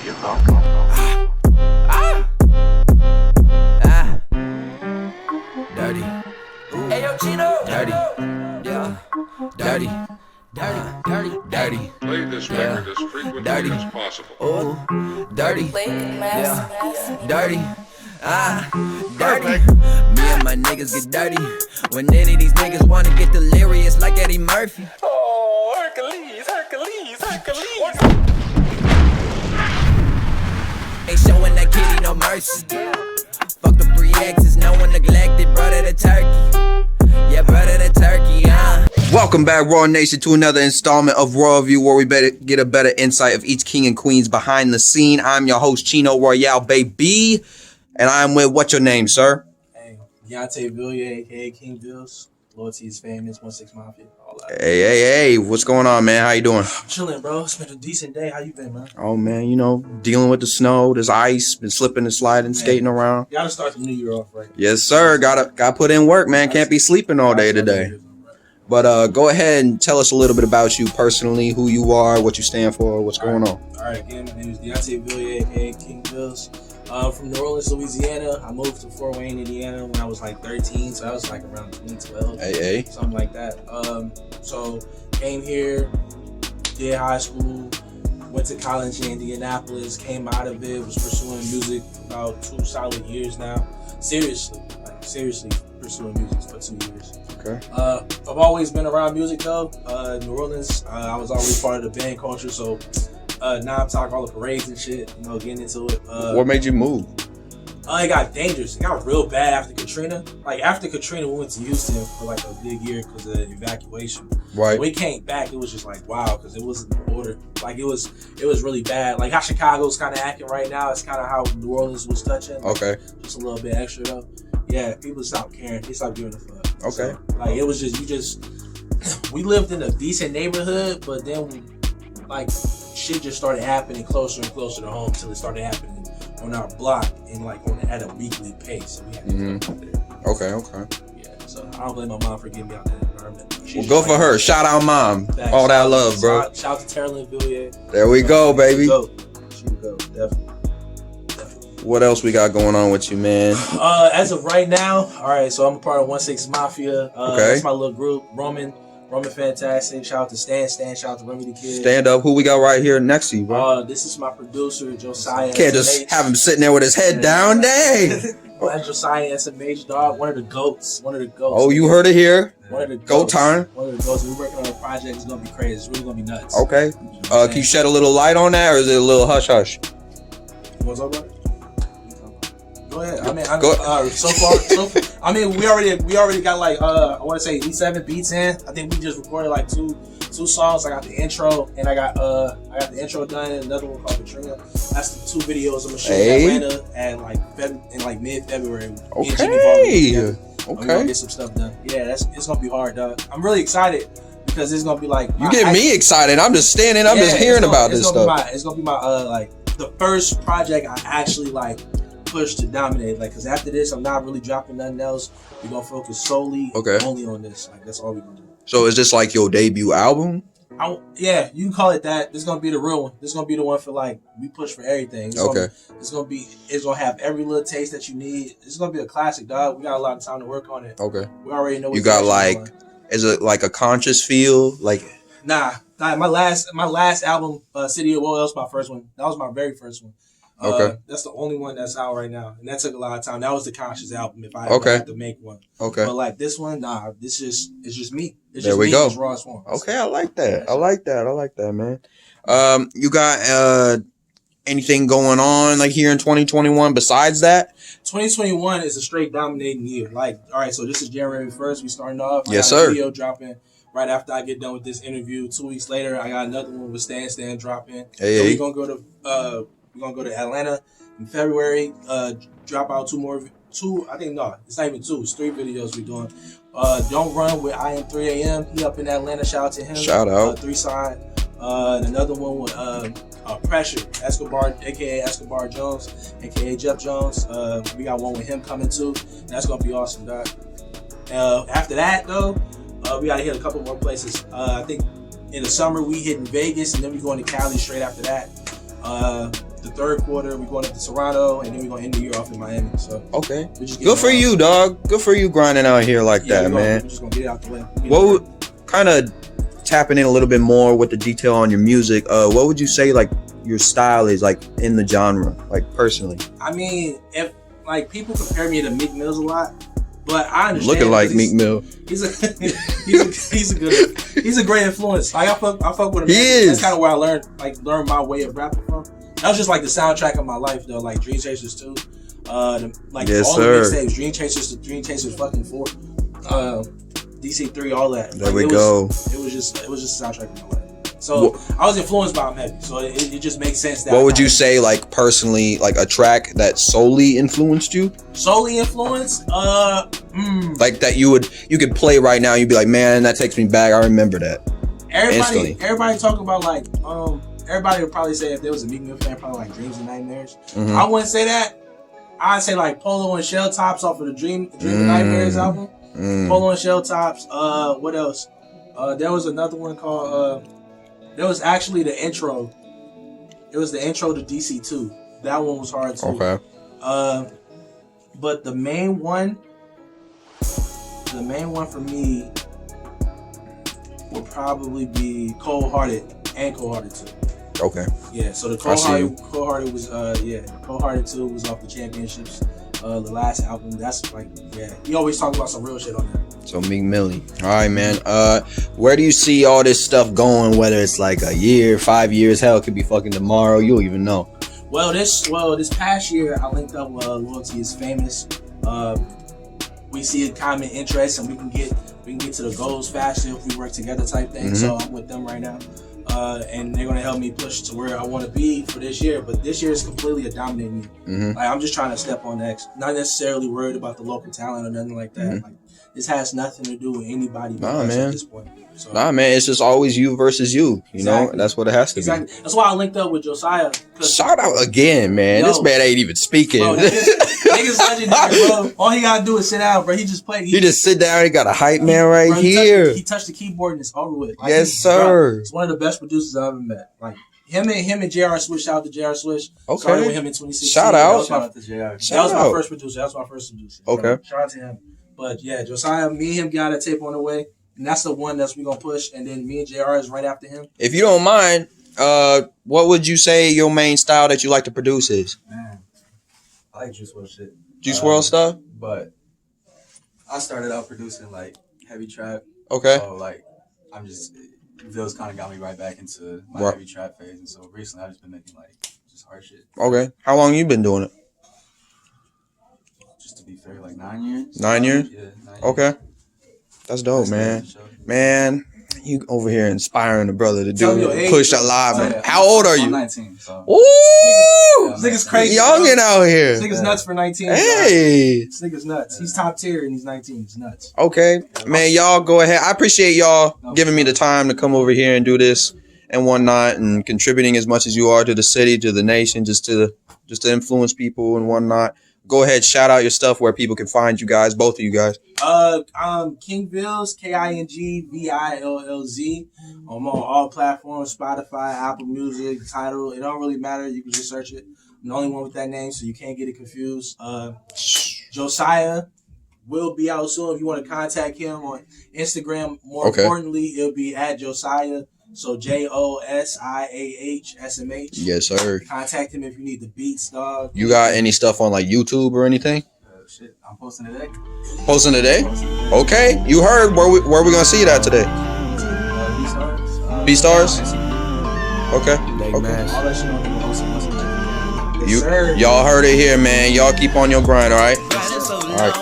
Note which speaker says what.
Speaker 1: You're welcome.
Speaker 2: Dirty.
Speaker 3: Ayo, Chino.
Speaker 2: Dirty.
Speaker 3: Yeah.
Speaker 2: Dirty.
Speaker 3: Dirty.
Speaker 4: Play this record as frequently
Speaker 2: Dirty.
Speaker 4: as possible.
Speaker 2: Oh, dirty.
Speaker 3: Yeah.
Speaker 2: Dirty. Dirty. Me and my niggas get dirty. When any of these niggas wanna get delirious like Eddie Murphy.
Speaker 3: Oh, Hercules.
Speaker 2: Ain't showing that kitty no mercy. Fuck the 3 exes, no one neglected. Brother the turkey. Yeah, brother the turkey, Welcome back, Royal Nation, to another installment of Royal View, where we better get a better insight of each king and queens behind the scene. I'm your host, Chino Royale, baby. And I'm with, what's your name, sir?
Speaker 5: Hey, Villz, aka King Villz. Loyalty is famous, 1-6 Mafia, all that.
Speaker 2: Hey, what's going on, man? How you doing?
Speaker 5: I'm chilling, bro. It's been a decent day. How you been, man?
Speaker 2: Oh, man, you know, dealing with the snow, there's ice, been slipping and sliding, skating around.
Speaker 5: You gotta start the new year off right.
Speaker 2: Yes, sir. Gotta put in work, man. Can't be sleeping all day today. But go ahead and tell us a little bit about you personally, who you are, what you stand for, what's going on.
Speaker 5: All right, again, my name is Villz, aka King Villz. From New Orleans, Louisiana. I moved to FortWayne, Indiana when I was like 13, so I was like around 2012,
Speaker 2: Hey.
Speaker 5: something like that. So came here, did high school, went to college in Indianapolis, came out of it, was pursuing music for about 2 solid years now. Seriously pursuing music for 2 years.
Speaker 2: Okay.
Speaker 5: I've always been around music though. New Orleans, I was always part of the band culture, so now I'm talking all the parades and shit, you know, getting into it.
Speaker 2: What made you move?
Speaker 5: It got dangerous. It got real bad after Katrina. Like after Katrina, we went to Houston for like a good year because of the evacuation.
Speaker 2: Right.
Speaker 5: When we came back, it was just like wow, because it wasn't the order. Like it was really bad. Like how Chicago's kind of acting right now. It's kind of how New Orleans was touching.
Speaker 2: Okay.
Speaker 5: Just a little bit extra though. Yeah, people stopped caring. They stopped giving a fuck.
Speaker 2: Okay.
Speaker 5: So, like it was just we lived in a decent neighborhood, but then like shit just started happening closer and closer to home till it started happening on our block and like at a weekly pace. So we had to come out there.
Speaker 2: Okay.
Speaker 5: Yeah, so I don't blame my mom for getting me out that environment.
Speaker 2: Well, go for her. Shout out, mom.
Speaker 5: Thanks.
Speaker 2: All that love, bro.
Speaker 5: Shout out to Terrell Villiers.
Speaker 2: There we go, baby.
Speaker 5: She would go, definitely.
Speaker 2: What else we got going on with you, man?
Speaker 5: As of right now, all right. So I'm a part of 1-6 Mafia.
Speaker 2: Okay.
Speaker 5: That's my little group. Roman Fantastic. Shout out to Stan. Shout out to Remy the Kid.
Speaker 2: Stand up. Who we got right here next to you, bro?
Speaker 5: This is my producer, Josiah.
Speaker 2: Can't just have him sitting there with his head down. Dang.
Speaker 5: That's Josiah SMH, dog. One of the goats.
Speaker 2: Oh, you heard it here.
Speaker 5: One of the
Speaker 2: Go
Speaker 5: goats.
Speaker 2: time.
Speaker 5: One of the goats. We're working on a project. It's gonna be crazy. It's really gonna be nuts.
Speaker 2: Okay. Can you shed a little light on that, or is it a little hush hush?
Speaker 5: What's up, bro? Go ahead. I mean,
Speaker 2: Go.
Speaker 5: so far, I mean, we already got like I want to say at least 7 beats in. I think we just recorded like two songs. I got the intro and I got the intro done, and another one called Katrina. That's the 2 videos I'm gonna shoot in Atlanta at like mid-February.
Speaker 2: Okay.
Speaker 5: We're gonna get some stuff done. Yeah, it's gonna be hard, dog. I'm really excited because it's gonna be like
Speaker 2: You get me excited. I'm just standing. I'm just hearing about this stuff.
Speaker 5: It's gonna be my like the first project I actually like push to dominate, like, because after this I'm not really dropping nothing else. We're gonna focus solely only on this. Like that's all we're gonna do. So
Speaker 2: is this like your debut album?
Speaker 5: Yeah, you can call it that. This is gonna be the real one. This is gonna be the one for like we push for everything. It's gonna have every little taste that you need. It's gonna be a classic, dog. We got a lot of time to work on it.
Speaker 2: Okay.
Speaker 5: We already know what
Speaker 2: you got like is it like a conscious feel? Like
Speaker 5: Nah, my last album, City of Woe, that was my first one. That was my very first one.
Speaker 2: Okay.
Speaker 5: That's the only one that's out right now, and that took a lot of time. That was the conscious album. If I had to make one, but like this one, nah, it's just me. It's
Speaker 2: there
Speaker 5: just
Speaker 2: we
Speaker 5: me,
Speaker 2: go.
Speaker 5: it's raw form.
Speaker 2: Okay, I like that. I like that, man. You got anything going on like here in 2021 besides that?
Speaker 5: 2021 is a straight dominating year. Like, all right, so this is January 1st. We starting off.
Speaker 2: Yes,
Speaker 5: I got
Speaker 2: sir.
Speaker 5: a video dropping right after I get done with this interview. 2 weeks later, I got another one with Stan dropping.
Speaker 2: Hey.
Speaker 5: So we're gonna go to Atlanta in February. Drop out two. I think no, it's not even 2. It's 3 videos we're doing. Don't Run with I Am 3 AM. He up in Atlanta. Shout out to him.
Speaker 2: Shout out.
Speaker 5: 3 Side. And another one with Pressure, Escobar, aka Escobar Jones, aka Jeff Jones. We got one with him coming too. That's gonna be awesome, dog. After that though, we gotta hit a couple more places. I think in the summer we hitting Vegas, and then we going to Cali straight after that. the third quarter, we're going up to Toronto, and then we're gonna end the year off in Miami. So
Speaker 2: Okay.
Speaker 5: we're just
Speaker 2: Good for you, dog. Good for you grinding out here like that, man.
Speaker 5: We're just gonna get it out the way.
Speaker 2: What kind of tapping in a little bit more with the detail on your music? What would you say like your style is like in the genre, like personally?
Speaker 5: I mean, if like people compare me to Meek Mills a lot, but I understand.
Speaker 2: Looking like Meek Mill.
Speaker 5: He's a great influence. Like I fuck with him.
Speaker 2: He is.
Speaker 5: That's kind of where I learned my way of rapping from. That was just like the soundtrack of my life though. Like Dream Chasers 2,
Speaker 2: Yes,
Speaker 5: all
Speaker 2: sir.
Speaker 5: the mixtapes, Dream Chasers to Dream Chasers fucking 4, DC3, all that.
Speaker 2: There
Speaker 5: Like,
Speaker 2: we
Speaker 5: it
Speaker 2: go.
Speaker 5: Was just a soundtrack of my life. So I was influenced by him heavy. So it just makes sense that.
Speaker 2: What would you say, like personally, like a track that solely influenced you?
Speaker 5: Solely influenced?
Speaker 2: Like that you could play right now. You'd be like, man, that takes me back. I remember that.
Speaker 5: Everybody talk about like everybody would probably say if there was a Meek Mill fan, probably like Dreams and Nightmares.
Speaker 2: Mhm.
Speaker 5: I wouldn't say that. I'd say like Polo and Shell Tops off of the Dream and Nightmares album. Polo and Shell Tops. What else? There was another one called. There was actually the intro. It was the intro to DC2. That one was hard too.
Speaker 2: Okay.
Speaker 5: But the main one for me would probably be Cold Hearted and Cold Hearted 2.
Speaker 2: Okay.
Speaker 5: Yeah, so the Cold Hearted was Cold Hearted 2 was off the Championships. The last album, that's like, yeah, he always talk about some real shit on there. So
Speaker 2: Meek Millie. All right, man. Where do you see all this stuff going? Whether it's like a year, 5 years, hell, it could be fucking tomorrow. You'll even know.
Speaker 5: Well, this past year, I linked up with Loyalty is Famous. We see a common interest, and we can get to the goals faster if we work together, type thing. So I'm with them right now. And they're gonna help me push to where I want to be for this year. But this year is completely a dominating year. Like I'm just trying to step on next, not necessarily worried about the local talent or nothing like that. Like this has nothing to do with anybody but us at this point. So,
Speaker 2: nah, man, it's just always you versus you. You know, that's what it has to be.
Speaker 5: That's why I linked up with Josiah.
Speaker 2: Shout out again, man. This man ain't even speaking.
Speaker 5: Bro, niggas legendary, bro. All he gotta do is sit down, bro. He just played.
Speaker 2: He just sit down. He got a hype man right here.
Speaker 5: He touched the keyboard and it's over with. Like,
Speaker 2: yes, sir.
Speaker 5: It's one of the best producers I've ever met. Like him and JR Swish. Shout out to JR Swish.
Speaker 2: Okay.
Speaker 5: Started with him in 2016.
Speaker 2: Shout out.
Speaker 5: Shout out to JR. That was my first producer. That was my first producer.
Speaker 2: Okay.
Speaker 5: So, shout out to him. But yeah, Josiah, me and him got a tape on the way. And that's the one we gonna push, and then me and JR is right after him.
Speaker 2: If you don't mind, what would you say your main style that you like to produce is?
Speaker 1: Man, I like Juice WRLD shit.
Speaker 2: Juice WRLD stuff?
Speaker 1: But I started out producing like heavy trap.
Speaker 2: Okay.
Speaker 1: So like Villz kind of got me right back into my heavy trap phase, and so recently I've just been making like just hard shit.
Speaker 2: Okay. How long you been doing it?
Speaker 1: Just to be fair, like 9 years.
Speaker 2: 9 years?
Speaker 1: Yeah, 9 years.
Speaker 2: Okay. That's dope, man. Man, you over here inspiring the brother to do push a lot, man.
Speaker 1: Yeah.
Speaker 2: How old are you?
Speaker 1: I'm 19. So.
Speaker 2: Ooh!
Speaker 5: This nigga's crazy.
Speaker 2: Youngin' out here.
Speaker 5: This nigga's nuts for 19.
Speaker 2: Hey!
Speaker 5: This nigga's nuts. He's top tier and he's 19. He's nuts.
Speaker 2: Okay. Man, y'all go ahead. I appreciate y'all giving me the time to come over here and do this and whatnot and contributing as much as you are to the city, to the nation, just to influence people and whatnot. Go ahead, shout out your stuff where people can find you guys, both of you guys.
Speaker 5: King Villz, KINGVILLZ. I'm on all platforms, Spotify, Apple Music, Tidal. It don't really matter. You can just search it. I'm the only one with that name, so you can't get it confused. Josiah will be out soon. If you want to contact him on Instagram, more importantly, it'll be at Josiah. So JOSIAHSMH.
Speaker 2: Yes, sir.
Speaker 5: Contact him if you need the beats, dog.
Speaker 2: You got any stuff on like YouTube or anything?
Speaker 1: Shit, I'm posting today.
Speaker 2: Posting today? Okay. You heard where we gonna see that today? B-Stars? Okay.
Speaker 5: All that shit on the posting. Yes, sir.
Speaker 2: Y'all heard it here, man. Y'all keep on your grind, all right? All right.